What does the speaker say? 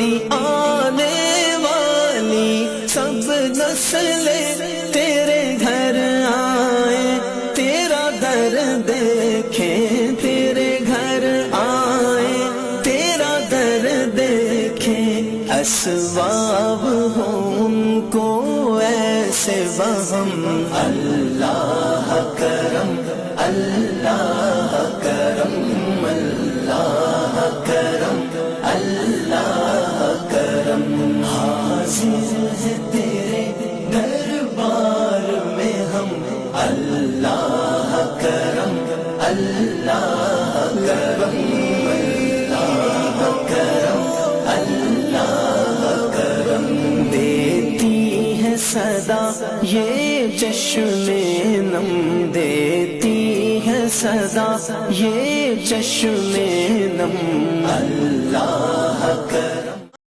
بھی آنے والی سب نسلیں تیرے گھر آئیں، تیرا در دیکھیں، تیرے گھر آئیں، تیرا در دیکھیں، اسباب ہوں ان کو ایسے وہم، اللہ کرم، اللہ کرم، اللہ کرم، اللہ کرم، حاضر ہے تیرے دربار میں ہم، اللہ کرم، اللہ کرم، اللہ کرم، اللہ کرم، دیتی ہے صدا یہ چشم نم، دیتی ہے صدا یہ چشم نم، اللہ